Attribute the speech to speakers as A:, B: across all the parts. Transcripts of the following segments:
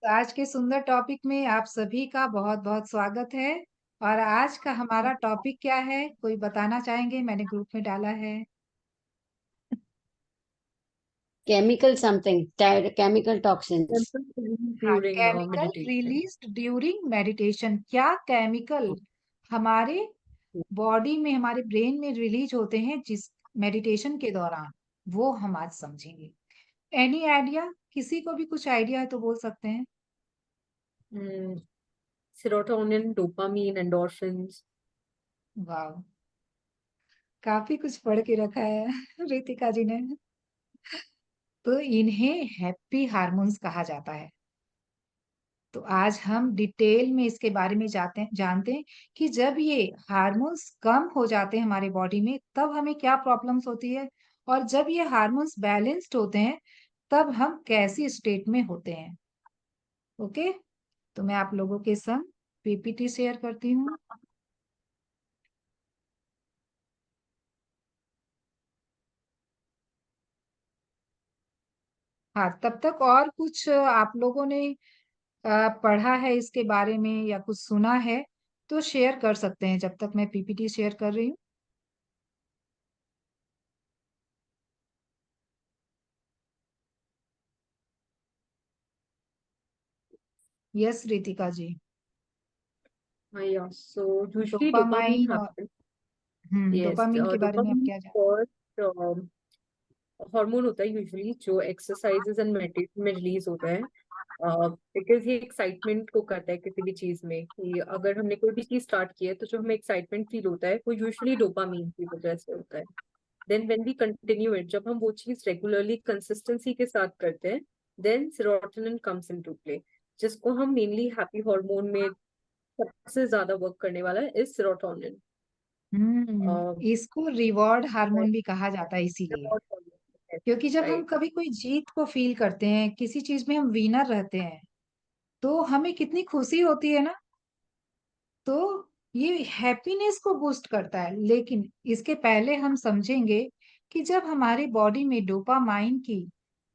A: तो आज के सुंदर टॉपिक में आप सभी का बहुत-बहुत स्वागत है। और आज का हमारा टॉपिक क्या है? कोई बताना चाहेंगे? मैंने ग्रुप में डाला है।
B: Chemical something, chemical toxins.
C: Chemical release
A: हाँ,
C: during
A: chemical
C: meditation.
A: Released during meditation. क्या केमिकल हमारे बॉडी में, हमारे ब्रेन में रिलीज होते हैं जिस मेडिटेशन के दौरान, वो हम आज समझेंगे। Any idea? किसी को भी कुछ आइडिया है तो बोल सकते हैं।
C: Hmm. Serotonin, dopamine, endorphins.
A: वाह, काफी कुछ पढ़ के रखा है रितिका जी ने। तो इन्हें हैप्पी हार्मोन्स कहा जाता है। तो आज हम डिटेल में इसके बारे में जानते हैं कि जब ये हार्मोन्स कम हो जाते हैं हमारे बॉडी में, तब हमें क्या प्रॉब्लम्स होती है, और जब ये हार्मोन्स बैलेंस्ड होते हैं तब हम कैसी स्टेट में होते हैं। ओके, तो मैं आप लोगों के संग पीपीटी शेयर करती हूँ। हाँ, तब तक और कुछ आप लोगों ने पढ़ा है इसके बारे में या कुछ सुना है तो शेयर कर सकते हैं जब तक मैं पीपीटी शेयर कर रही हूँ। यस रितिका जी।
C: Yeah. So usually dopamine
A: dopamine और
C: happens. Yes.
A: डोपामिन के बारे में आप
C: Dopamine
A: क्या जानते
C: first हार्मोन होता है यूजुअली जो एक्सरसाइजेज एंड मेडिटेशन में रिलीज होता है। बिकॉज ये एक्साइटमेंट को करता है किसी भी चीज में, कि अगर हमने कोई भी चीज स्टार्ट की है तो जो हमें एक्साइटमेंट फील होता है वो यूजुअली डोपामीन की वजह से होता है। Then when we continue it, जब हम वो चीज रेगुलरली कंसिस्टेंसी के साथ करते हैं, then serotonin comes into play, जिसको हम मेनली हैप्पी हार्मोन में सबसे ज्यादा वर्क करने वाला है इज सेरोटोनिन।
A: इसको रिवॉर्ड हार्मोन भी कहा जाता है इसीलिए, क्योंकि जब हम
C: राइट।
A: कभी कोई जीत को फील करते हैं, किसी चीज में हम विनर रहते हैं, तो हमें कितनी खुशी होती है ना। तो ये हैप्पीनेस को बूस्ट करता है। लेकिन इसके पहले हम समझेंगे कि जब हमारी बॉडी में डोपामाइन की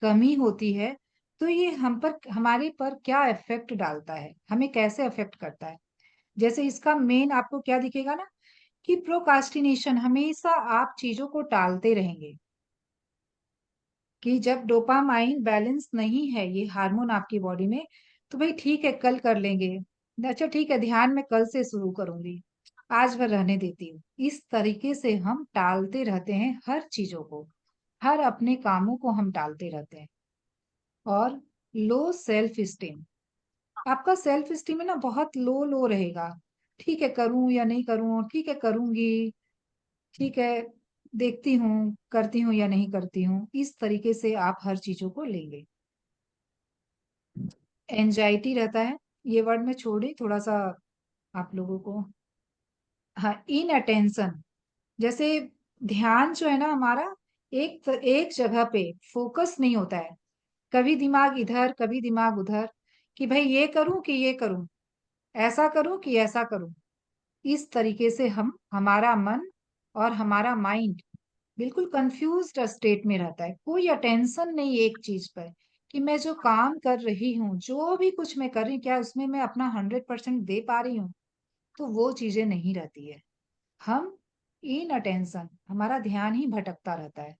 A: कमी होती है तो ये हमारे पर क्या इफेक्ट डालता है, हमें कैसे अफेक्ट करता है। जैसे इसका मेन आपको क्या दिखेगा ना, कि प्रोकास्टिनेशन, हमेशा आप चीजों को टालते रहेंगे। कि जब डोपामाइन बैलेंस नहीं है, ये हार्मोन आपकी बॉडी में, तो भाई ठीक है कल कर लेंगे, अच्छा ठीक है ध्यान में कल से शुरू करूंगी, आज भर रहने देती हूँ। इस तरीके से हम टालते रहते हैं हर चीजों को, हर अपने कामों को हम टालते रहते हैं। और लो सेल्फ स्टीम, आपका सेल्फ स्टीम है ना बहुत लो लो रहेगा। ठीक है करूं या नहीं करूं, ठीक है करूंगी, ठीक है देखती हूँ करती हूँ या नहीं करती हूँ, इस तरीके से आप हर चीजों को लेंगे। एंजाइटी रहता है, ये वर्ड में छोड़ी थोड़ा सा आप लोगों को। हाँ, इन अटेंशन, जैसे ध्यान जो है ना हमारा एक जगह पे फोकस नहीं होता है। कभी दिमाग इधर कभी दिमाग उधर, कि भाई ये करूं कि ये करूं, ऐसा करूं कि ऐसा करूं। इस तरीके से हम, हमारा मन और हमारा माइंड बिल्कुल कंफ्यूज्ड स्टेट में रहता है। कोई अटेंशन नहीं एक चीज पर, कि मैं जो काम कर रही हूँ, जो भी कुछ मैं कर रही हूँ, क्या उसमें मैं अपना 100% दे पा रही हूँ। तो वो चीजें नहीं रहती है। हम इन अटेंशन, हमारा ध्यान ही भटकता रहता है।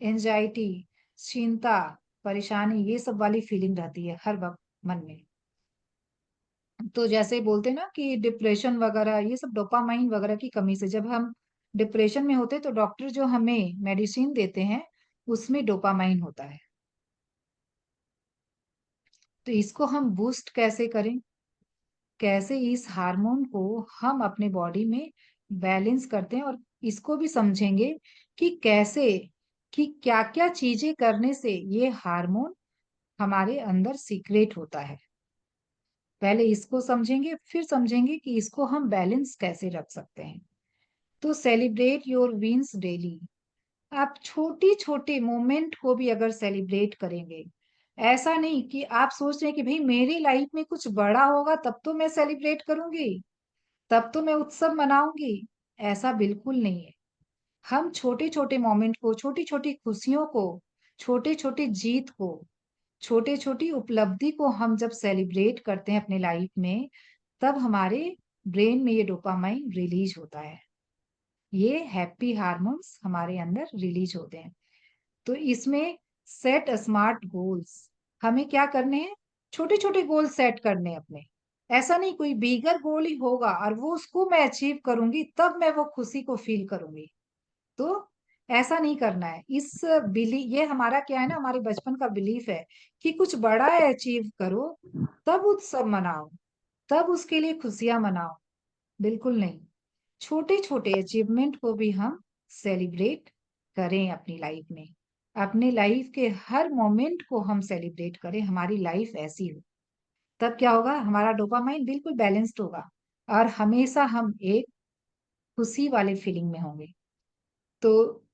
A: एंजाइटी, चिंता, परेशानी, ये सब वाली फीलिंग रहती है हर वक्त मन में। तो जैसे बोलते हैं ना कि डिप्रेशन वगैरह, ये सब डोपामाइन वगैरह की कमी से, जब हम डिप्रेशन में होते हैं तो डॉक्टर जो हमें मेडिसिन देते हैं उसमें डोपामाइन होता है। तो इसको हम बूस्ट कैसे करें, कैसे इस हार्मोन को हम अपने बॉडी में बैलेंस करते हैं, और इसको भी समझेंगे कि कैसे, कि क्या क्या चीजें करने से ये हार्मोन हमारे अंदर सीक्रेट होता है। पहले इसको समझेंगे, फिर समझेंगे कि इसको हम बैलेंस कैसे रख सकते हैं। तो सेलिब्रेट योर विंस डेली। आप छोटी छोटी मोमेंट को भी अगर सेलिब्रेट करेंगे, ऐसा नहीं कि आप सोच रहे हैं कि भाई मेरी लाइफ में कुछ बड़ा होगा तब तो मैं सेलिब्रेट करूंगी, तब तो मैं उत्सव मनाऊंगी, ऐसा बिल्कुल नहीं है। हम छोटे छोटे मोमेंट को, छोटी छोटी खुशियों को, छोटे छोटे जीत को छोटे छोटी उपलब्धि को हम जब सेलिब्रेट करते हैं अपने लाइफ में, तब हमारे ब्रेन में ये डोपामाइन रिलीज होता है, ये हैप्पी हार्मोन्स हमारे अंदर रिलीज होते हैं। तो इसमें सेट स्मार्ट गोल्स, हमें क्या करने हैं, छोटे छोटे गोल सेट करने हैं अपने। ऐसा नहीं कोई बिगर गोल ही होगा और वो उसको मैं अचीव करूंगी तब मैं वो खुशी को फील करूंगी, तो ऐसा नहीं करना है। इस ये हमारा क्या है ना, हमारे बचपन का बिलीफ है कि कुछ बड़ा अचीव करो तब उत्सव मनाओ, तब उसके लिए खुशियां मनाओ। बिल्कुल नहीं, छोटे छोटे अचीवमेंट को भी हम सेलिब्रेट करें अपनी लाइफ में, अपने लाइफ के हर मोमेंट को हम सेलिब्रेट करें, हमारी लाइफ ऐसी हो। तब क्या होगा, हमारा डोपामाइन बिल्कुल बैलेंस्ड होगा और हमेशा हम एक खुशी वाले फीलिंग में होंगे। तो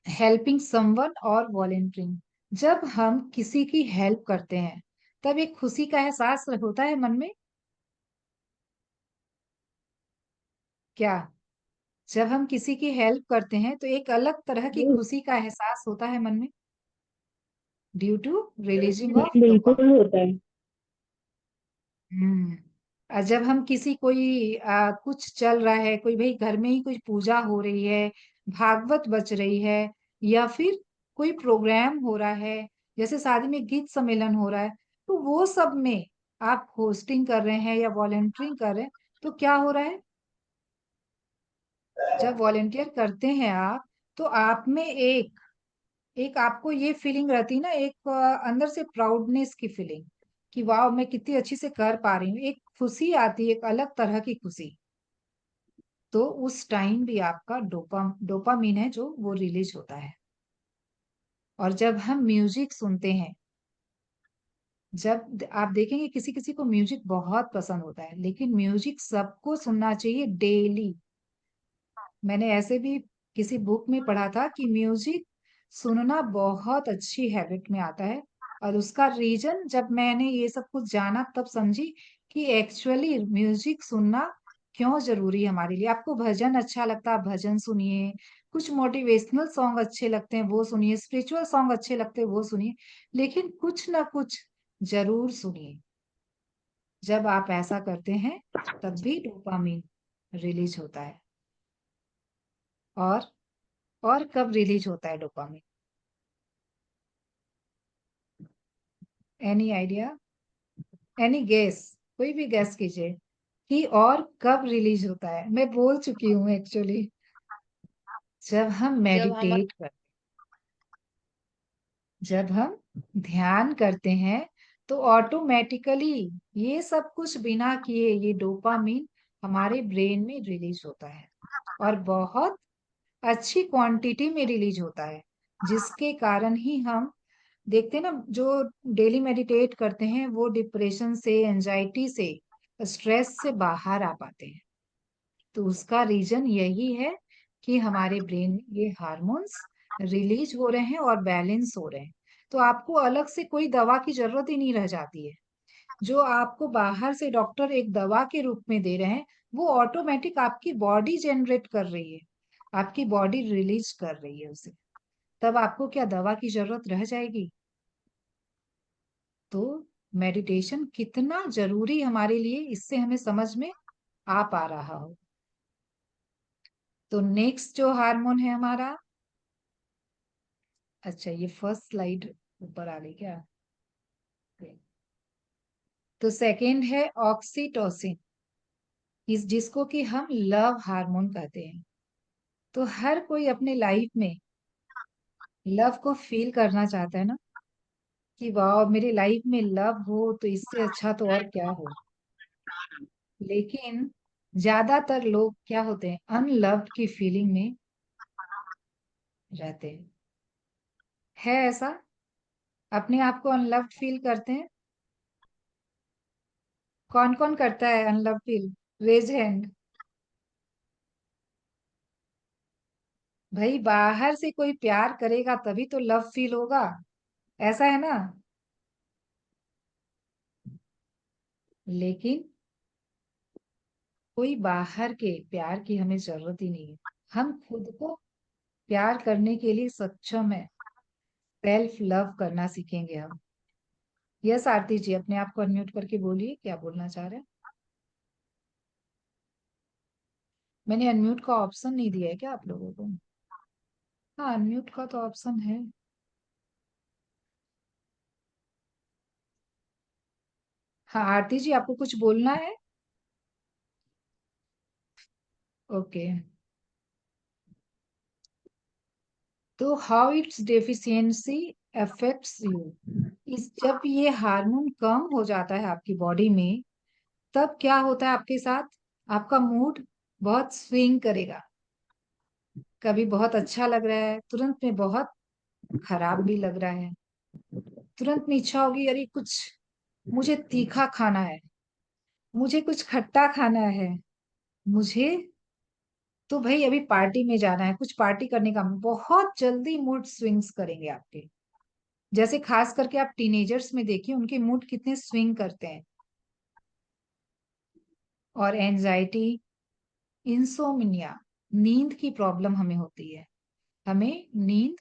A: हेल्पिंग समवन और वॉलेंटियरिंग, जब हम किसी की हेल्प करते हैं तब एक खुशी का एहसास होता है मन में। क्या, जब हम किसी की हेल्प करते हैं तो एक अलग तरह की खुशी का एहसास होता है मन में, ड्यू टू रिलीजिंग ऑफ
B: बिल्कुल
A: डोपामाइन।
B: होता है।
A: हम्म। और जब हम किसी कोई कुछ चल रहा है, कोई भाई घर में ही कुछ पूजा हो रही है, भागवत बच रही है, या फिर कोई प्रोग्राम हो रहा है, जैसे शादी में गीत सम्मेलन हो रहा है, तो वो सब में आप होस्टिंग कर रहे हैं या वॉलेंटियरिंग कर रहे हैं, तो क्या हो रहा है, जब वॉलेंटियर करते हैं आप, तो आप में एक एक आपको ये फीलिंग रहती है ना, एक अंदर से प्राउडनेस की फीलिंग कि वाह मैं कितनी अच्छी से कर पा रही हूँ, एक खुशी आती है, एक अलग तरह की खुशी। तो उस टाइम भी आपका डोपामीन है जो वो रिलीज होता है। और जब हम म्यूजिक सुनते हैं, जब आप देखेंगे किसी किसी को म्यूजिक बहुत पसंद होता है, लेकिन म्यूजिक सबको सुनना चाहिए डेली। मैंने ऐसे भी किसी बुक में पढ़ा था कि म्यूजिक सुनना बहुत अच्छी हैबिट में आता है। और उसका रीजन जब मैंने ये सब कुछ जाना तब समझी कि एक्चुअली म्यूजिक सुनना क्यों जरूरी है हमारे लिए। आपको भजन अच्छा लगता है, आप भजन सुनिए, कुछ मोटिवेशनल सॉन्ग अच्छे लगते हैं वो सुनिए, स्पिरिचुअल सॉन्ग अच्छे लगते हैं वो सुनिए, लेकिन कुछ ना कुछ जरूर सुनिए। जब आप ऐसा करते हैं तब भी डोपामीन रिलीज होता है। और और कब रिलीज होता है dopamine, any idea, any guess, कोई भी गेस कीजिए कि और कब रिलीज होता है। मैं बोल चुकी हूँ एक्चुअली, जब हम
B: जब हम
A: मेडिटेट करते, जब हम ध्यान करते हैं, तो ऑटोमेटिकली ये सब कुछ बिना किए ये डोपामिन हमारे ब्रेन में रिलीज होता है, और बहुत अच्छी क्वांटिटी में रिलीज होता है, जिसके कारण ही हम देखते हैं ना, जो डेली मेडिटेट करते हैं वो डिप्रेशन से, एंजाइटी से, स्ट्रेस से बाहर आ पाते हैं। तो उसका रीजन यही है कि हमारे ब्रेन में ये हार्मोन्स रिलीज हो रहे हैं और बैलेंस हो रहे हैं। तो आपको अलग से कोई दवा की जरूरत ही नहीं रह जाती है। जो आपको बाहर से डॉक्टर एक दवा के रूप में दे रहे हैं, वो ऑटोमेटिक आपकी बॉडी जनरेट कर रही है, आपकी बॉडी रिलीज कर रही है उसे। तब आपको क्या दवा की जरूरत रह जाएगी। तो मेडिटेशन कितना जरूरी हमारे लिए, इससे हमें समझ में आ पा रहा हो। तो नेक्स्ट जो हार्मोन है हमारा, अच्छा ये फर्स्ट स्लाइड ऊपर आ गई क्या, तो सेकंड है ऑक्सीटोसिन, इस जिसको कि हम लव हार्मोन कहते हैं। तो हर कोई अपने लाइफ में लव को फील करना चाहता है ना, कि वाह मेरी लाइफ में लव हो तो इससे अच्छा तो और क्या हो। लेकिन ज्यादातर लोग क्या होते हैं, अनलव्ड की फीलिंग में रहते हैं। है ऐसा, अपने आप को अनलव्ड फील करते हैं, कौन कौन करता है अनलव्ड फील, रेज हैंड। भाई बाहर से कोई प्यार करेगा तभी तो लव फील होगा, ऐसा है ना। लेकिन कोई बाहर के प्यार की हमें जरूरत ही नहीं है, हम खुद को प्यार करने के लिए सक्षम है। सेल्फ लव करना सीखेंगे हम, यस आरती जी, अपने आप को अनम्यूट करके बोलिए, क्या बोलना चाह रहे हैं। मैंने अनम्यूट का ऑप्शन नहीं दिया है क्या आप लोगों को? हाँ, अनम्यूट का तो ऑप्शन है। हाँ आरती जी, आपको कुछ बोलना है? ओके। तो how it's deficiency affects you, इस जब ये हार्मोन कम हो जाता है आपकी बॉडी में, तब क्या होता है आपके साथ? आपका मूड बहुत स्विंग करेगा। कभी बहुत अच्छा लग रहा है, तुरंत में बहुत खराब भी लग रहा है। तुरंत में इच्छा होगी, अरे कुछ मुझे तीखा खाना है, मुझे कुछ खट्टा खाना है, मुझे तो भाई अभी पार्टी में जाना है, कुछ पार्टी करने का। बहुत जल्दी मूड स्विंग्स करेंगे आपके। जैसे खास करके आप टीनेजर्स में देखिए, उनके मूड कितने स्विंग करते हैं। और एंजाइटी, इंसोमिनिया, नींद की प्रॉब्लम हमें होती है। हमें नींद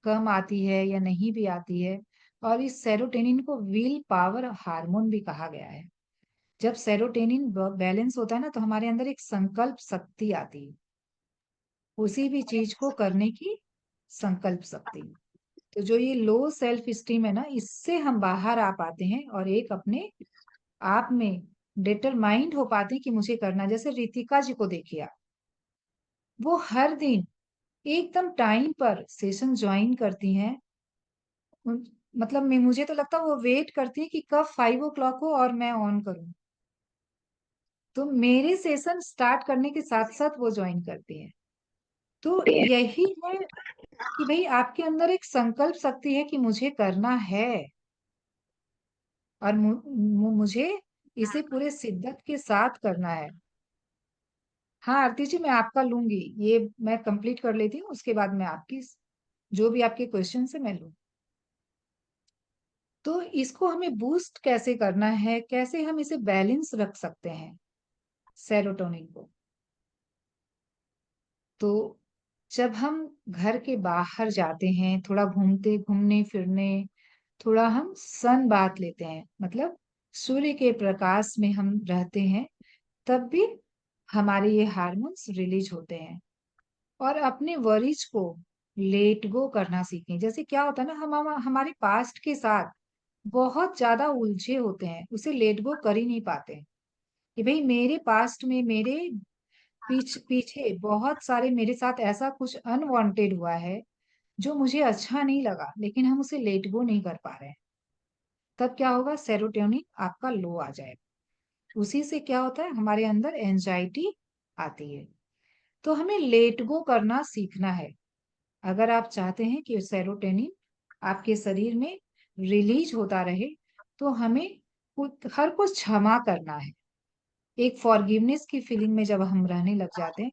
A: कम आती है या नहीं भी आती है। और इस सेरोटोनिन को विल पावर हार्मोन भी कहा गया है। जब सेरोटोनिन बैलेंस होता है ना, तो हमारे अंदर एक संकल्प शक्ति आती है, उसी भी चीज को करने की संकल्प शक्ति। तो जो ये लो सेल्फ स्टीम है ना, इससे हम बाहर आ पाते हैं और एक अपने आप में डिटरमाइंड हो पाते हैं कि मुझे करना। जैसे रितिका जी को देखिए आप, वो हर दिन एकदम टाइम पर सेशन ज्वाइन करती हैं। मतलब मुझे तो लगता है वो वेट करती है कि कब 5 o'clock हो और मैं ऑन करूं। तो मेरे सेशन स्टार्ट करने के साथ साथ वो ज्वाइन करती हैं। तो यही है कि भाई आपके अंदर एक संकल्प शक्ति है कि मुझे करना है, और मुझे इसे पूरे शिद्दत के साथ करना है। हाँ आरती जी, मैं आपका लूंगी, ये मैं कंप्लीट कर लेती हूँ, उसके बाद मैं आपकी जो भी आपके क्वेश्चन है मैं लूँ। तो इसको हमें बूस्ट कैसे करना है, कैसे हम इसे बैलेंस रख सकते हैं सेरोटोनिन को? तो जब हम घर के बाहर जाते हैं, थोड़ा घूमने फिरने, थोड़ा हम सन बात लेते हैं, मतलब सूर्य के प्रकाश में हम रहते हैं, तब भी हमारे ये हार्मोन्स रिलीज होते हैं। और अपने वरीज को लेट गो करना सीखें। जैसे क्या होता है ना, हम हमारे पास्ट के साथ बहुत ज्यादा उलझे होते हैं, उसे लेट गो कर ही नहीं पाते कि भाई मेरे पास्ट में, मेरे पीछे बहुत सारे मेरे साथ ऐसा कुछ अनवांटेड हुआ है जो मुझे अच्छा नहीं लगा, लेकिन हम उसे लेट गो नहीं कर पा रहे हैं। तब क्या होगा, सेरोटोनिन आपका लो आ जाएगा। उसी से क्या होता है, हमारे अंदर एंजाइटी आती है। तो हमें लेट गो करना सीखना है। अगर आप चाहते हैं कि सेरोटोनिन आपके शरीर में रिलीज होता रहे, तो हमें हर कुछ क्षमा करना है। एक फॉरगिवनेस की फीलिंग में जब हम रहने लग जाते हैं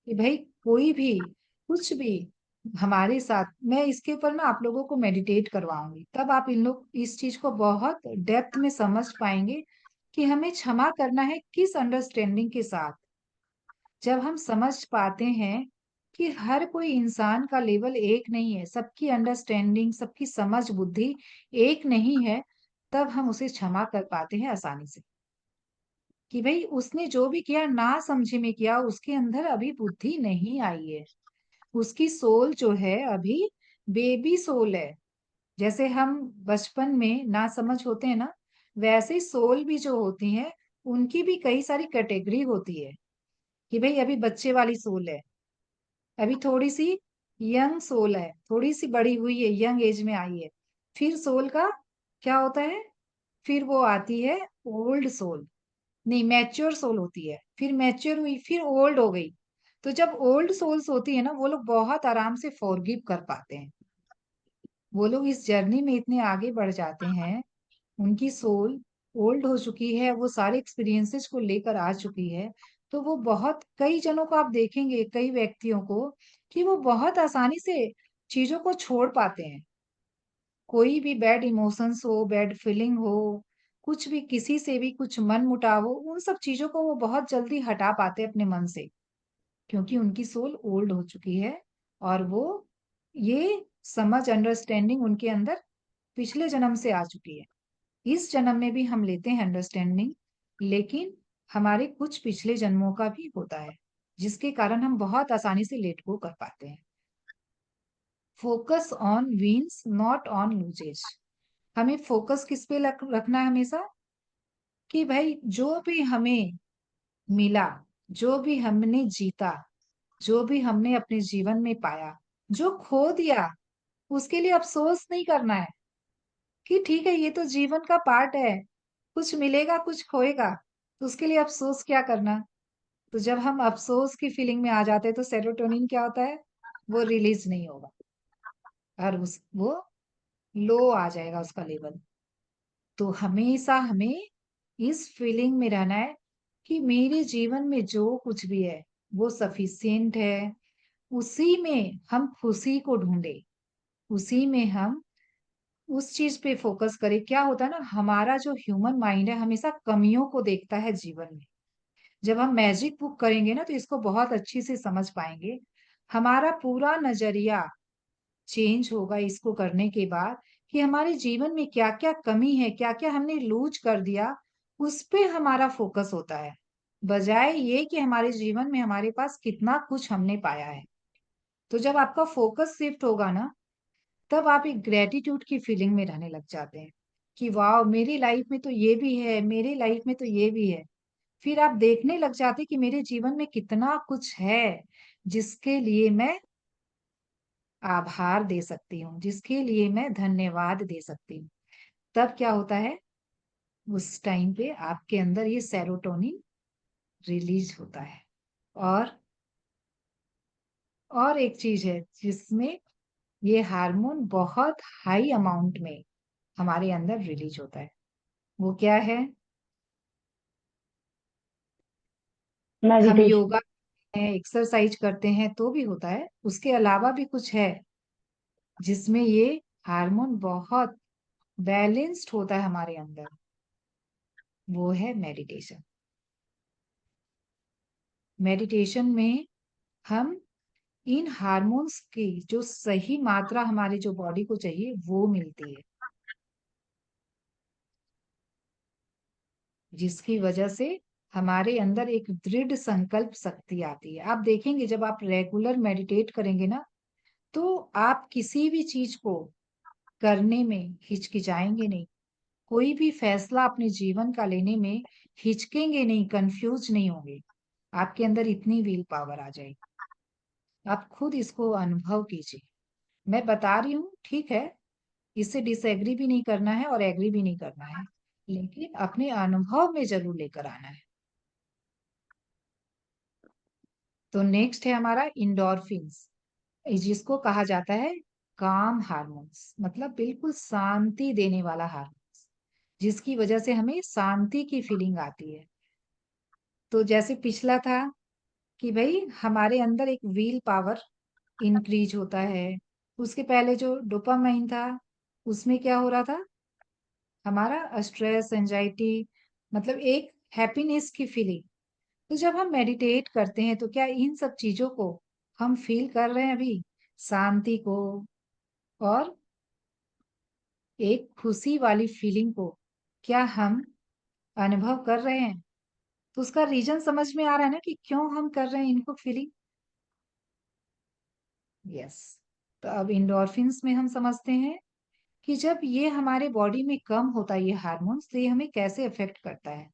A: कि भाई कोई भी कुछ भी हमारे साथ, मैं इसके ऊपर ना आप लोगों को मेडिटेट करवाऊंगी, तब आप इन लोग इस चीज को बहुत डेप्थ में समझ पाएंगे कि हमें क्षमा करना है किस अंडरस्टैंडिंग के साथ। जब हम समझ पाते हैं कि हर कोई इंसान का लेवल एक नहीं है, सबकी अंडरस्टैंडिंग, सबकी समझ बुद्धि एक नहीं है, तब हम उसे क्षमा कर पाते हैं आसानी से। कि भाई उसने जो भी किया ना समझे में किया, उसके अंदर अभी बुद्धि नहीं आई है, उसकी सोल जो है अभी बेबी सोल है। जैसे हम बचपन में ना समझ होते हैं ना, वैसे ही सोल भी जो होती है, उनकी भी कई सारी कैटेगरी होती है। कि भाई अभी बच्चे वाली सोल है, अभी थोड़ी सी यंग सोल है, थोड़ी सी बड़ी हुई है, यंग एज में आई है। फिर सोल का क्या होता है, फिर वो आती है ओल्ड सोल, नहीं मैच्योर सोल होती है, फिर मैच्योर हुई, फिर ओल्ड हो गई। तो जब ओल्ड सोल्स होती है ना, वो लोग बहुत आराम से फॉरगिव कर पाते हैं। वो लोग इस जर्नी में इतने आगे बढ़ जाते हैं, उनकी सोल ओल्ड हो चुकी है, वो सारे एक्सपीरियंसेस को लेकर आ चुकी है। तो वो बहुत, कई जनों को आप देखेंगे, कई व्यक्तियों को, कि वो बहुत आसानी से चीजों को छोड़ पाते हैं। कोई भी बैड इमोशंस हो, बैड फीलिंग हो, कुछ भी, किसी से भी कुछ मन मुटाव हो, उन सब चीजों को वो बहुत जल्दी हटा पाते हैं अपने मन से, क्योंकि उनकी सोल ओल्ड हो चुकी है। और वो ये समझ, अंडरस्टैंडिंग उनके अंदर पिछले जन्म से आ चुकी है। इस जन्म में भी हम लेते हैं अंडरस्टैंडिंग, लेकिन हमारे कुछ पिछले जन्मों का भी होता है, जिसके कारण हम बहुत आसानी से लेट गो कर पाते हैं। Focus on wins not on losses. हमें फोकस किस पे रखना है हमेशा, कि भाई जो भी हमें मिला, जो भी हमने जीता, जो भी हमने अपने जीवन में पाया, जो खो दिया, उसके लिए अफसोस नहीं करना है कि ठीक है ये तो जीवन का पार्ट है, कुछ मिलेगा कुछ खोएगा, तो उसके लिए अफसोस क्या करना। तो जब हम अफसोस की फीलिंग में आ जाते हैं तो सेरोटोनिन क्या होता है, वो रिलीज नहीं होगा और उस वो लो आ जाएगा उसका लेवल। तो हमेशा हमें इस फीलिंग में रहना है कि मेरे जीवन में जो कुछ भी है वो सफिशिएंट है, उसी में हम खुशी को ढूंढे, उसी में हम उस चीज पे फोकस करें। क्या होता है ना, हमारा जो ह्यूमन माइंड है हमेशा कमियों को देखता है जीवन में। जब हम मैजिक बुक करेंगे ना तो इसको बहुत अच्छी से समझ पाएंगे। हमारा पूरा नजरिया चेंज होगा इसको करने के बाद, कि हमारे जीवन में क्या क्या कमी है, क्या क्या हमने लूज कर दिया, उस पे हमारा फोकस होता है, बजाय ये कि हमारे जीवन में हमारे पास कितना कुछ हमने पाया है। तो जब आपका फोकस शिफ्ट होगा ना, तब आप एक ग्रेटिट्यूड की फीलिंग में रहने लग जाते हैं कि वाह मेरी लाइफ में तो ये भी है, मेरी लाइफ में तो ये भी है। फिर आप देखने लग जाते हैं कि मेरे जीवन में कितना कुछ है जिसके लिए मैं आभार दे सकती हूँ, जिसके लिए मैं धन्यवाद दे सकती हूँ। तब क्या होता है, उस टाइम पे आपके अंदर ये सेरोटोनिन रिलीज होता है। और एक चीज है जिसमें ये हार्मोन बहुत हाई अमाउंट में हमारे अंदर रिलीज होता है, वो क्या है, हम
B: मेडिटेशन।
A: योगा हैं, एक्सरसाइज करते हैं तो भी होता है, उसके अलावा भी कुछ है जिसमें ये हार्मोन बहुत बैलेंस्ड होता है हमारे अंदर, वो है मेडिटेशन। मेडिटेशन में हम इन हार्मोन्स की जो सही मात्रा हमारे जो बॉडी को चाहिए वो मिलती है, जिसकी वजह से हमारे अंदर एक दृढ़ संकल्प शक्ति आती है। आप देखेंगे जब आप रेगुलर मेडिटेट करेंगे ना, तो आप किसी भी चीज को करने में हिचकिचाएंगे नहीं, कोई भी फैसला अपने जीवन का लेने में हिचकेंगे नहीं, कंफ्यूज नहीं होंगे। आपके अंदर इतनी विल पावर आ जाएगी। आप खुद इसको अनुभव कीजिए। मैं बता रही हूँ ठीक है, इससे डिसएग्री भी नहीं करना है और एग्री भी नहीं करना है, लेकिन अपने अनुभव में जरूर लेकर आना है। तो नेक्स्ट है हमारा इंडोर्फिन्स, जिसको कहा जाता है काम हार्मोन्स, मतलब बिल्कुल शांति देने वाला हार्मोन्स, जिसकी वजह से हमें शांति की फीलिंग आती है। तो जैसे पिछला था कि भाई हमारे अंदर एक व्हील पावर इंक्रीज होता है, उसके पहले जो डोपामाइन था उसमें क्या हो रहा था, हमारा स्ट्रेस एंजाइटी, मतलब एक हैप्पीनेस की फीलिंग। तो जब हम मेडिटेट करते हैं तो क्या इन सब चीजों को हम फील कर रहे हैं अभी, शांति को और एक खुशी वाली फीलिंग को, क्या हम अनुभव कर रहे हैं। तो उसका रीजन समझ में आ रहा है ना कि क्यों हम कर रहे हैं इनको फीलिंग। यस। तो अब इंडोर्फिन्स में हम समझते हैं कि जब ये हमारे बॉडी में कम होता है ये हार्मोन्स, तो ये हमें कैसे अफेक्ट करता है।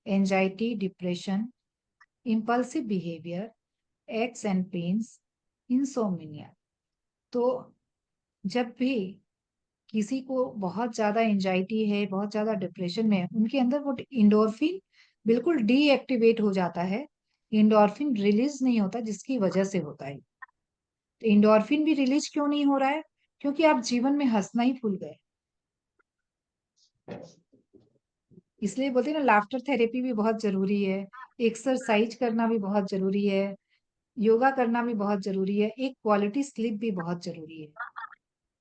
A: Anxiety, depression, impulsive behaviour, x and pains, insomnia. तो जब भी किसी को बहुत ज्यादा एंजाइटी है, बहुत ज्यादा डिप्रेशन में है, उनके अंदर वो इंडोर्फिन बिल्कुल डीएक्टिवेट हो जाता है, इंडोर्फिन रिलीज नहीं होता, जिसकी वजह से होता है। तो इंडोर्फिन भी रिलीज क्यों नहीं हो रहा है, क्योंकि आप जीवन में हंसना ही भूल गए। इसलिए बोलते हैं ना, लाफ्टर थेरेपी भी बहुत जरूरी है, एक्सरसाइज करना भी बहुत जरूरी है, योगा करना भी बहुत जरूरी है, एक क्वालिटी स्लीप भी बहुत जरूरी है,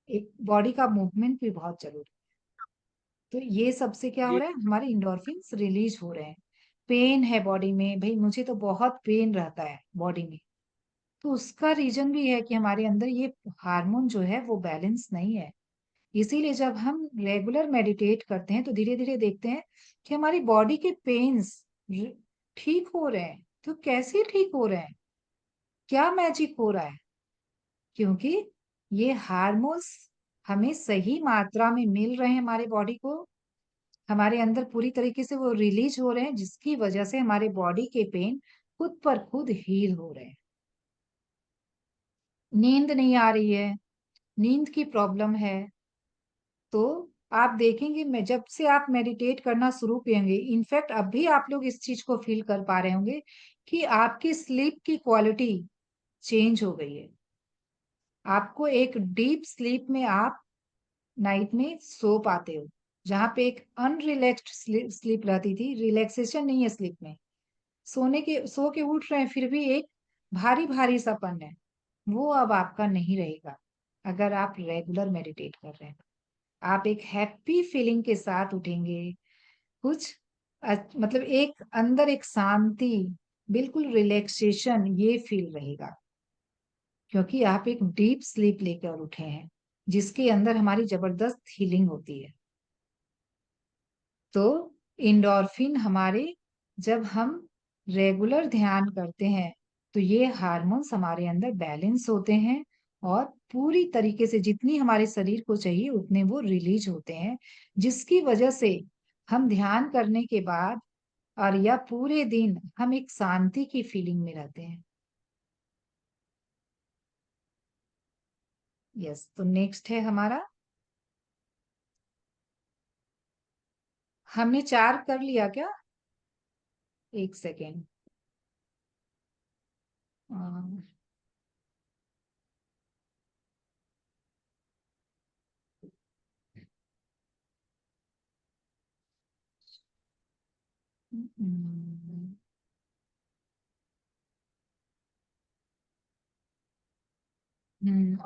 A: एक बॉडी का मूवमेंट भी बहुत जरूरी है। तो ये सबसे क्या हो
C: ये
A: रहा है, हमारे इंडोर्फिन्स रिलीज हो रहे हैं। पेन है बॉडी में, भाई मुझे तो बहुत पेन रहता है बॉडी में, तो उसका रीजन भी है कि हमारे अंदर ये हार्मोन जो है वो बैलेंस नहीं है। इसीलिए जब हम रेगुलर मेडिटेट करते हैं तो धीरे धीरे देखते हैं कि हमारी बॉडी के पेन्स ठीक हो रहे हैं। तो कैसे ठीक हो रहे हैं, क्या मैजिक हो रहा है? क्योंकि ये हार्मोन्स हमें सही मात्रा में मिल रहे हैं, हमारे बॉडी को हमारे अंदर पूरी तरीके से वो रिलीज हो रहे हैं, जिसकी वजह से हमारे बॉडी के पेन खुद पर खुद हील हो रहे हैं। नींद नहीं आ रही है, नींद की प्रॉब्लम है, तो आप देखेंगे मैं जब से आप मेडिटेट करना शुरू करेंगे, इनफैक्ट अभी आप लोग इस चीज को फील कर पा रहे होंगे कि आपकी स्लीप की क्वालिटी चेंज हो गई है। आपको एक डीप स्लीप में आप नाइट में सो पाते हो, जहां पे एक अनरिलैक्स्ड स्लीप रहती थी, रिलैक्सेशन नहीं है स्लीप में, सो के उठ रहे हैं फिर भी एक भारी भारी सापन है, वो अब आपका नहीं रहेगा अगर आप रेगुलर मेडिटेट कर रहे हैं। आप एक हैप्पी फीलिंग के साथ उठेंगे, कुछ मतलब एक अंदर एक शांति, बिल्कुल रिलैक्सेशन ये फील रहेगा, क्योंकि आप एक डीप स्लीप लेकर उठे हैं जिसके अंदर हमारी जबरदस्त हीलिंग होती है। तो इंडोर्फिन हमारे, जब हम रेगुलर ध्यान करते हैं तो ये हार्मोन्स हमारे अंदर बैलेंस होते हैं और पूरी तरीके से जितनी हमारे शरीर को चाहिए उतने वो रिलीज होते हैं, जिसकी वजह से हम ध्यान करने के बाद और या पूरे दिन हम एक शांति की फीलिंग में रहते हैं। यस, तो नेक्स्ट है हमारा, हमने 4 कर लिया क्या? एक सेकेंड।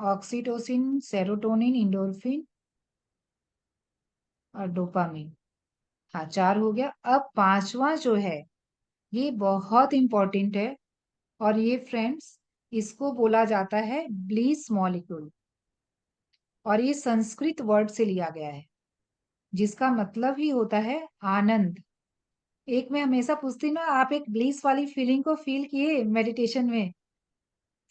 A: ऑक्सीटोसिन, सेरोटोनिन, इंडोर्फिन और डोपामिन। हाँ, 4 हो गया। अब 5वां जो है ये बहुत इंपॉर्टेंट है, और ये फ्रेंड्स इसको बोला जाता है ब्लीस मॉलिक्यूल, और ये संस्कृत वर्ड से लिया गया है जिसका मतलब ही होता है आनंद। एक मैं हमेशा पूछती ना, आप एक ब्लीस वाली फीलिंग को फील किए मेडिटेशन में?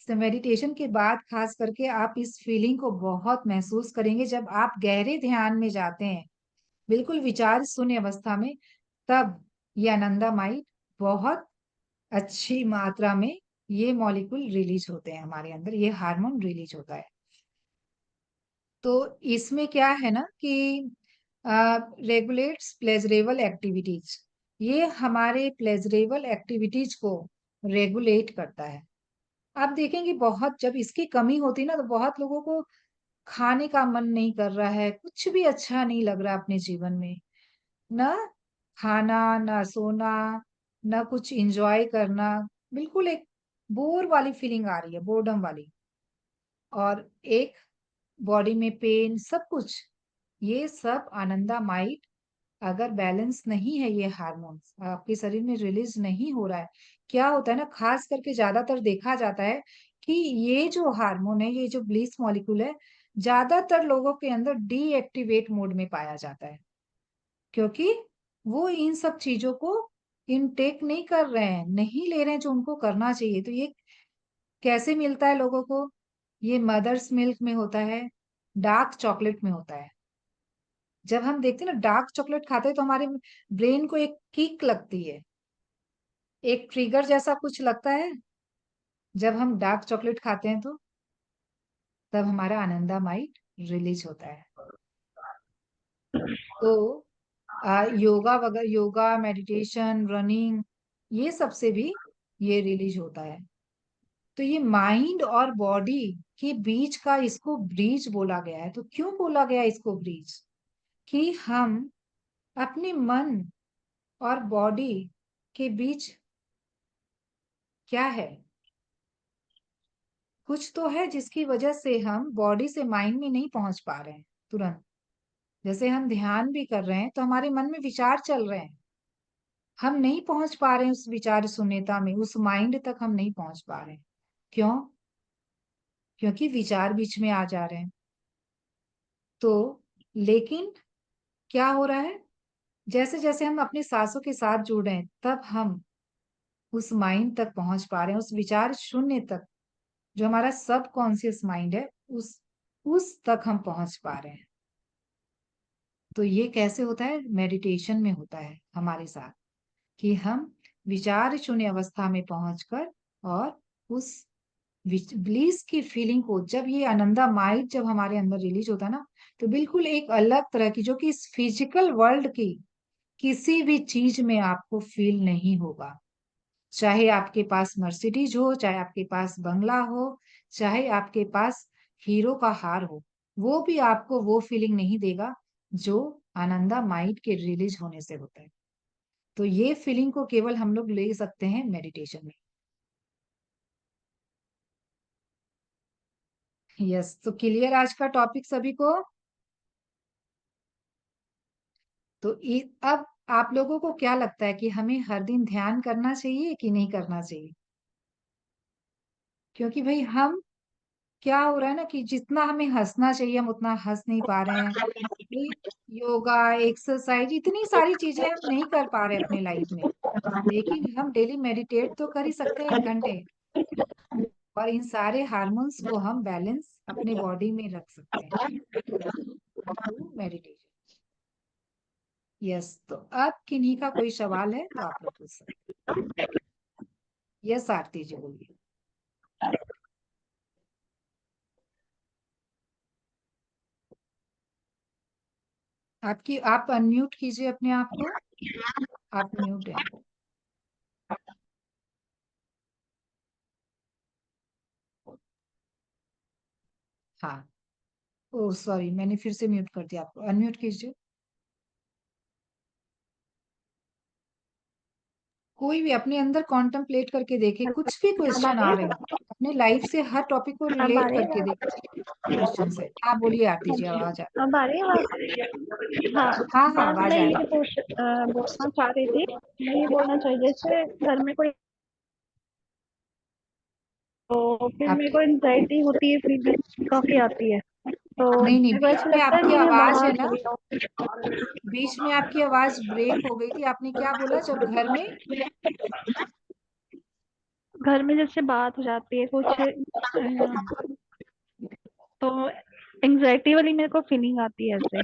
A: मेडिटेशन के बाद खास करके आप इस फीलिंग को बहुत महसूस करेंगे जब आप गहरे ध्यान में जाते हैं, बिल्कुल विचार शून्य अवस्था में, तब ये आनंदामाइड बहुत अच्छी मात्रा में ये मॉलिक्यूल रिलीज होते हैं हमारे अंदर, ये हार्मोन रिलीज होता है। तो इसमें क्या है ना कि रेगुलेट्स प्लेजरेबल एक्टिविटीज, ये हमारे प्लेजरेबल एक्टिविटीज को रेगुलेट करता है। आप देखेंगे बहुत जब इसकी कमी होती है ना तो बहुत लोगों को खाने का मन नहीं कर रहा है, कुछ भी अच्छा नहीं लग रहा अपने जीवन में, ना खाना ना सोना ना कुछ एंजॉय करना, बिल्कुल एक बोर वाली फीलिंग आ रही है, बोर्डम वाली, और एक बॉडी में पेन, सब कुछ, ये सब आनंदामाइड अगर बैलेंस नहीं है, ये हार्मोन्स आपके शरीर में रिलीज नहीं हो रहा है, क्या होता है ना, खास करके ज्यादातर देखा जाता है कि ये जो हार्मोन है, ये जो ब्लीस मॉलिक्यूल है, ज्यादातर लोगों के अंदर डीएक्टिवेट मोड में पाया जाता है, क्योंकि वो इन सब चीजों को इनटेक नहीं कर रहे हैं, नहीं ले रहे हैं जो उनको करना चाहिए। तो ये कैसे मिलता है लोगों को? ये मदर्स मिल्क में होता है, डार्क चॉकलेट में होता है। जब हम देखते हैं ना डार्क चॉकलेट खाते हैं तो हमारे ब्रेन को एक किक लगती है, एक ट्रिगर जैसा कुछ लगता है, जब हम डार्क चॉकलेट खाते हैं तो तब हमारा आनंदामाइड रिलीज होता है। तो योगा वगैरह, योगा मेडिटेशन रनिंग, ये सब से भी ये रिलीज होता है। तो ये माइंड और बॉडी के बीच का इसको ब्रिज बोला गया है। तो क्यों बोला गया इसको ब्रिज? कि हम अपने मन और बॉडी के बीच क्या है, कुछ तो है जिसकी वजह से हम बॉडी से माइंड में नहीं पहुंच पा रहे हैं तुरंत। जैसे हम ध्यान भी कर रहे हैं तो हमारे मन में विचार चल रहे हैं, हम नहीं पहुंच पा रहे हैं उस विचार शून्यता में, उस माइंड तक हम नहीं पहुंच पा रहे हैं। क्यों? क्योंकि विचार बीच में आ जा रहे हैं। तो लेकिन क्या हो रहा है, जैसे जैसे हम अपने सांसों के साथ जुड़ रहे हैं, तब हम उस माइंड तक पहुंच पा रहे हैं, उस विचार शून्य तक, जो हमारा सब कॉन्शियस माइंड है, उस तक हम पहुंच पा रहे हैं। तो ये कैसे होता है? मेडिटेशन में होता है हमारे साथ, कि हम विचार शून्य अवस्था में पहुंचकर और उस ब्लीस की फीलिंग को, जब ये आनंदा माइंड जब हमारे अंदर रिलीज होता है ना, तो बिल्कुल एक अलग तरह की, जो कि इस फिजिकल वर्ल्ड की किसी भी चीज में आपको फील नहीं होगा। चाहे आपके पास मर्सिडीज हो, चाहे आपके पास बंगला हो, चाहे आपके पास हीरो का हार हो, वो भी आपको वो फीलिंग नहीं देगा जो आनंदा माइंड के रिलीज होने से होता है। तो ये फीलिंग को केवल हम लोग ले सकते हैं मेडिटेशन में। यस, तो क्लियर आज का टॉपिक सभी को? तो अब आप लोगों को क्या लगता है कि हमें हर दिन ध्यान करना चाहिए कि नहीं करना चाहिए? क्योंकि भाई हम, क्या हो रहा है ना, कि जितना हमें हंसना चाहिए हम उतना हंस नहीं पा रहे हैं। ये योगा, एक्सरसाइज, इतनी सारी चीजें हम नहीं कर पा रहे अपने लाइफ में, लेकिन हम डेली मेडिटेट तो कर ही सकते हैं 1 घंटे, और इन सारे हार्मोन्स को हम बैलेंस अपने बॉडी में रख सकते हैं थ्रू मेडिटेशन। यस, तो अब किन्हीं का कोई सवाल है तो आप लोग पूछ सकते हैं। यस आरती जी बोलिए। आप अनम्यूट कीजिए अपने आप को, आप म्यूट हैं। हाँ, ओ सॉरी, मैंने फिर से म्यूट कर दिया आपको, अनम्यूट कीजिए। कोई भी अपने अंदर कॉन्टम्पलेट करके देखे, कुछ भी
D: अब आ
A: क्वेश्चन
D: रही
A: आ
D: है
A: रहे हैं, अपने लाइफ से हर टॉपिक को
D: अब आ
A: रिलेट
D: रही
A: करके
D: है
A: देखे क्वेश्चन से। हाँ बोलिए आरती जी, आवाज आ
D: अब आ रही है आवाज। हाँ,
A: हाँ हाँ,
D: हाँ,
A: आवाज
D: मैं
A: आ
D: ये
A: रही
D: बोलना चाह रही थी। मैं ये बोलना चाहिए, जैसे घर में कोई, तो फिर
A: है
D: मेरे
A: आपकी।
D: को एंजाइटी होती है, फीलिंग काफी आती है, तो
A: नहीं नहीं,
D: मेरे को
A: बीच
D: ऐसा
A: में
D: लगता है
A: आपकी
D: कि मैं
A: आवाज है
D: बाहर
A: ना,
D: चली जाऊँ।
A: बीच में आपकी आवाज ब्रेक हो गई थी। आपने क्या बोला? जब घर में,
D: घर में जैसे बात हो जाती है कुछ, तो एंजाइटी वाली मेरे को फीलिंग आती है ऐसे।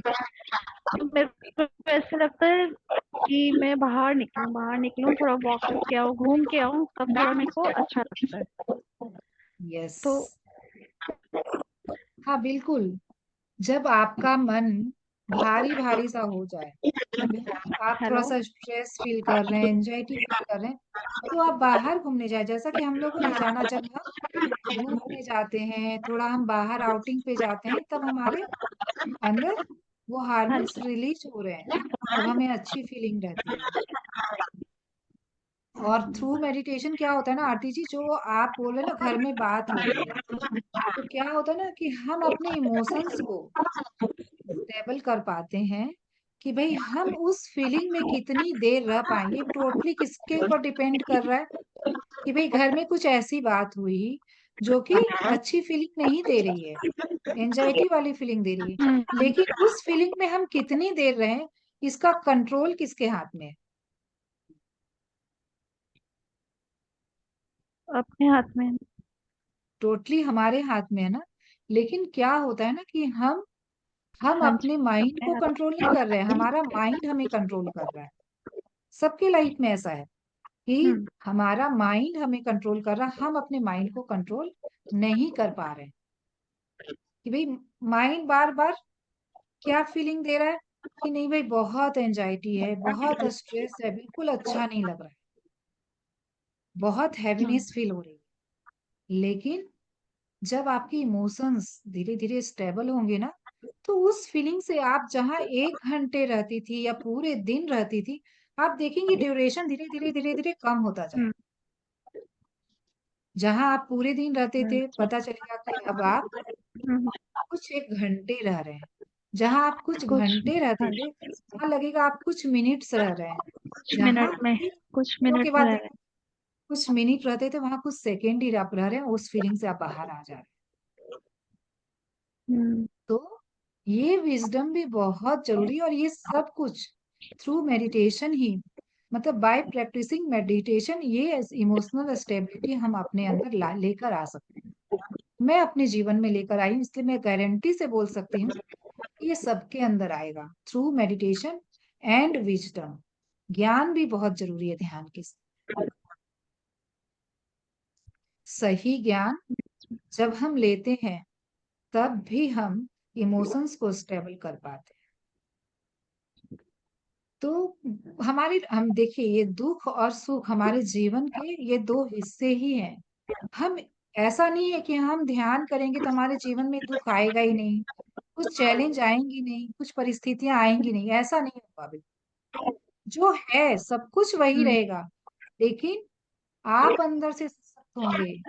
D: तो मेरे को ऐसे लगता है कि मैं बाहर निकलूं, थोड़ा वॉक करके आऊं, घूम के आऊं, तब थोड़ा मेरे को अच्छा लगता है।
A: यस,
D: तो
A: हाँ बिल्कुल, जब आपका मन भारी भारी सा हो जाए, आप थोड़ा
D: हेलो।
A: सा स्ट्रेस फील कर रहे हैं, एंजाइटी फील कर रहे हैं, तो आप बाहर घूमने जाए, जैसा कि हम लोगों ने जाना, जब हम घूमने जाते हैं, थोड़ा हम बाहर आउटिंग पे जाते हैं, तब हमारे अंदर वो
D: हाँ
A: हार्मोन्स
D: जी।
A: रिलीज हो रहे हैं, तब हमें अच्छी फीलिंग रहती है। और थ्रू मेडिटेशन क्या होता है ना आरती जी, जो आप बोल रहे हैं ना, घर में बात हो रही है, तो क्या होता है ना, कि हम अपने इमोशंस को स्टेबल कर पाते हैं, कि भाई हम उस फीलिंग में कितनी देर रह पाएंगे। ये टोटली किसके ऊपर डिपेंड कर रहा है, कि भाई घर में कुछ ऐसी बात हुई जो कि अच्छी फीलिंग नहीं दे रही है, एंजाइटी वाली फीलिंग दे रही है,
D: हम्म,
A: लेकिन उस फीलिंग में हम कितनी देर रहें, इसका कंट्रोल किसके हाथ में है?
D: अपने हाथ में।
A: टोटली हमारे हाथ में है ना। लेकिन क्या होता है ना, कि हम
D: हाँ जी,
A: अपने माइंड
D: अपने
A: को
D: हाथ
A: कंट्रोल नहीं कर रहे हैं, हमारा माइंड हमें कंट्रोल कर रहा है। सबके लाइफ में ऐसा है कि
D: हम्म,
A: हमारा माइंड हमें कंट्रोल कर रहा है, हम अपने माइंड को कंट्रोल नहीं कर पा रहे हैं। कि भाई माइंड बार बार क्या फीलिंग दे रहा है, कि नहीं भाई बहुत एंजाइटी है, बहुत स्ट्रेस है, बिल्कुल अच्छा नहीं लग रहा है, बहुत
D: हम्म,
A: हैवीनेस फील हो रही है। लेकिन जब आपकी इमोशंस धीरे धीरे स्टेबल होंगे ना, तो उस फीलिंग से आप जहां 1 घंटे रहती थी या पूरे दिन रहती थी, आप देखेंगे ड्यूरेशन धीरे धीरे धीरे धीरे कम होता जाए।
D: हम्म,
A: जहां आप पूरे दिन रहते थे, पता चलेगा कि अब आप
D: हम्म,
A: कुछ 1 घंटे रह रहे हैं। जहां आप कुछ
D: कुछ,
A: घंटे रहते
D: हाँ जी,
A: थे, वहां लगेगा आप कुछ मिनट्स रह रहे हैं।
D: कुछ
A: जहां
D: मिनट में,
A: कुछ
D: कुछ
A: दिनों के
D: मिनट में
A: बाद
D: रह रहे
A: देखो, कुछ मिनट रहते थे, वहां कुछ सेकेंड ही आप रह रहे हैं, उस फीलिंग से आप बाहर आ जा रहे हैं।
D: हैं।
A: तो ये विजडम भी बहुत जरूरी है, और ये सब कुछ थ्रू मेडिटेशन ही, मतलब बाय प्रैक्टिसिंग मेडिटेशन, ये इमोशनल स्टेबिलिटी हम अपने अंदर लेकर आ सकते हैं। मैं अपने जीवन में लेकर आई हूँ, इसलिए मैं गारंटी से बोल सकती हूँ कि ये सबके अंदर आएगा थ्रू मेडिटेशन एंड विजडम। ज्ञान भी बहुत जरूरी है ध्यान के साथ। सही ज्ञान जब हम लेते हैं तब भी हम इमोशंस को स्टेबल कर पाते हैं। तो हम देखिए, ये दुख और सुख हमारे जीवन के ये दो हिस्से ही हैं। हम, ऐसा नहीं है कि हम ध्यान करेंगे तो हमारे जीवन में दुख आएगा ही नहीं, कुछ चैलेंज आएंगी नहीं, कुछ परिस्थितियां आएंगी नहीं, ऐसा नहीं होगा। बिल्कुल जो है सब कुछ वही रहेगा, लेकिन आप अंदर से सशक्त होंगे,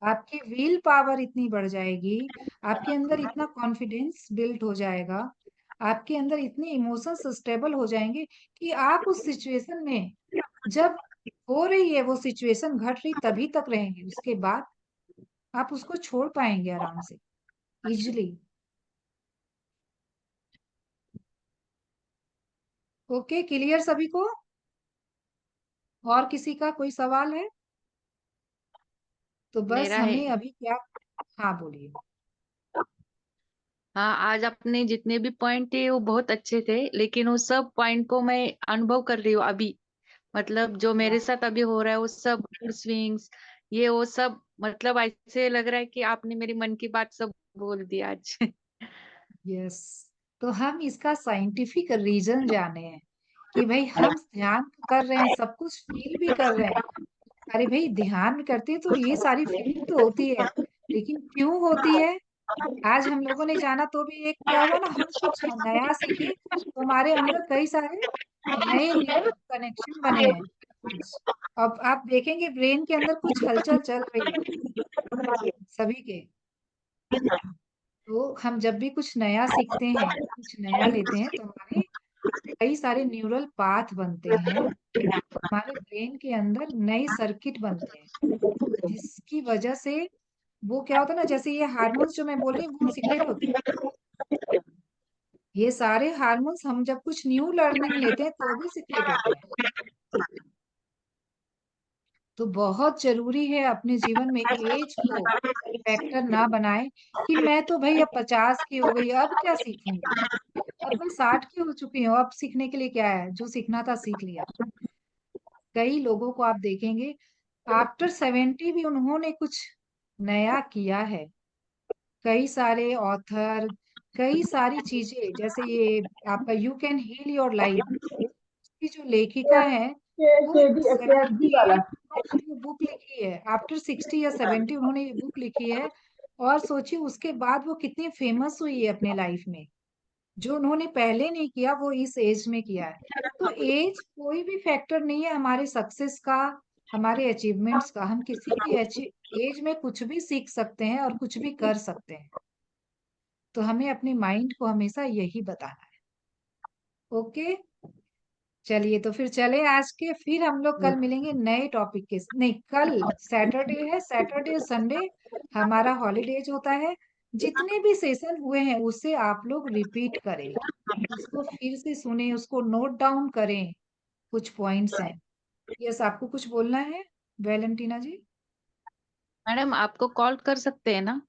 A: आपकी विल पावर इतनी बढ़ जाएगी, आपके अंदर इतना कॉन्फिडेंस बिल्ड हो जाएगा, आपके अंदर इतने इमोशंस स्टेबल हो जाएंगे कि आप उस सिचुएशन में, जब हो रही है वो सिचुएशन, घट रही तभी तक रहेंगे, उसके बाद आप उसको छोड़ पाएंगे आराम से, इजिली। ओके, क्लियर सभी को? और किसी का कोई सवाल है? तो बस
E: मेरा है।
A: हमें अभी क्या, हाँ बोलिए।
E: हाँ, आज आपने जितने भी पॉइंट थे वो बहुत अच्छे थे, लेकिन वो सब पॉइंट को मैं अनुभव कर रही हूँ अभी। मतलब जो मेरे साथ अभी हो रहा है वो सब स्विंग्स, ये वो सब, मतलब ऐसे लग रहा है कि आपने मेरी मन की बात सब बोल दी आज।
A: यस, तो हम इसका साइंटिफिक रीजन जाने हैं कि भाई हम ध्यान तो कर रहे हैं, सब कुछ फील भी कर रहे हैं। अरे भाई, ध्यान करते हैं तो ये सारी फीलिंग तो होती है, लेकिन क्यों होती है? आज हम लोगों ने जाना, तो भी एक क्या हुआ ना, हम कुछ नया सीखे तो हमारे अंदर कई सारे नए न्यूरल कनेक्शन बने हैं। अब आप देखेंगे ब्रेन के अंदर कुछ हलचल चल रही है सभी के। तो हम जब भी कुछ नया सीखते हैं, कुछ नया लेते हैं, तो हमारे कई सारे न्यूरल पाथ बनते हैं, हमारे ब्रेन के अंदर नए सर्किट बनते हैं, जिसकी वजह से वो क्या होता है ना, जैसे ये हार्मोन्स जो मैं बोल रही हूँ वो सीक्रेट होते हैं। ये सारे हार्मोन्स हम जब कुछ न्यू लर्निंग लेते हैं तो भी सीक्रेट होते हैं। तो बहुत जरूरी है अपने जीवन में एज को फैक्टर ना बनाए कि मैं तो भाई अब 50 की हो गई, अब क्या सीखूंगी, अब मैं 60 की हो चुकी हूँ, अब सीखने के लिए क्या है, जो सीखना था सीख लिया। कई लोगों को आप देखेंगे आफ्टर 70 भी उन्होंने कुछ नया किया है। कई सारे ऑथर, कई सारी चीजें, जैसे ये आपका you can heal your life की जो लेखिका है, वो 78 जो बुक लिखी है, आफ्टर 60 या 70 उन्होंने ये बुक लिखी है। और सोचिए उसके बाद वो कितनी फेमस हुई है अपने लाइफ में, जो उन्होंने पहले नहीं किया वो इस एज में किया है। तो एज कोई भी फैक्टर नहीं है हमारे सक्सेस का, हमारे अचीवमेंट्स का। हम किसी भी एज में कुछ भी सीख सकते हैं और कुछ भी कर सकते हैं। तो हमें अपने माइंड को हमेशा यही बताना है। ओके, चलिए तो फिर चले आज के, फिर हम लोग कल मिलेंगे नए टॉपिक के, नहीं कल सैटरडे है, सैटरडे संडे हमारा हॉलीडेज होता है। जितने भी सेशन हुए हैं उसे आप लोग रिपीट करें, उसको फिर से सुने, उसको नोट डाउन करें, कुछ पॉइंट्स हैं। यस, आपको कुछ बोलना है वैलेंटीना जी?
E: मैडम, आपको कॉल कर सकते हैं ना?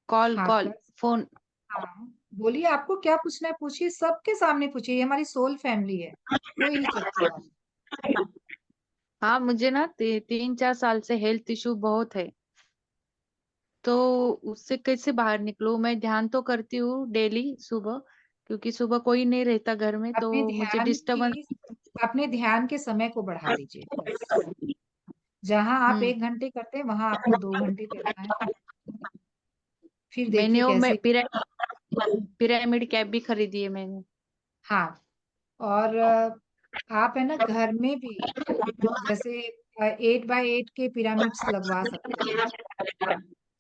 E: कॉल
A: हाँ
E: कॉल
A: कर,
E: फोन।
A: हाँ बोलिए, आपको क्या पूछना है पूछिए, सबके सामने पूछिए, ये हमारी सोल फैमिली है, कोई हिचक।
E: हाँ, मुझे ना 3-4 साल से हेल्थ इशू बहुत है, तो उससे कैसे बाहर निकलूं? मैं ध्यान तो करती हूँ डेली सुबह, क्योंकि सुबह कोई नहीं रहता घर में,
A: अपने
E: तो मुझे
A: ध्यान
E: डिस्टर्बेंस।
A: की, अपने ध्यान के समय को बढ़ा दीजिए बस। जहां आप
E: हम्म
A: 1 घंटे करते हैं वहां आपको 2 घंटे करना है, फिर देखिए
E: मैंने वो
A: कैसे।
E: पिरामिड कैप भी खरीदी है मैंने।
A: हाँ, और आप है ना घर में भी, जैसे 8x8 के पिरामिड्स लगवा सकते हैं।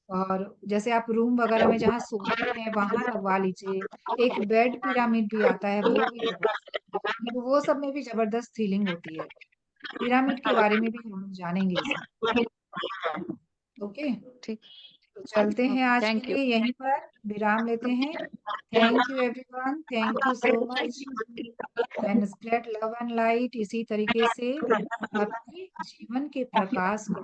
A: और जैसे आप रूम वगैरह में जहाँ सोते हैं वहां लगवा लीजिए। एक बेड पिरामिड भी आता है, वो भी लगवा सकते हैं, मतलब वो सब में भी जबरदस्त फीलिंग होती है। पिरामिड के बारे में भी हम लोग जानेंगे इसमें। ओके,
E: ठीक।
A: तो चलते हैं आज के
E: थैंक यू।
A: लिए यहीं पर विराम लेते हैं। Thank you everyone, thank you so much and spread love and light. इसी तरीके से अपने जीवन के प्रकाश को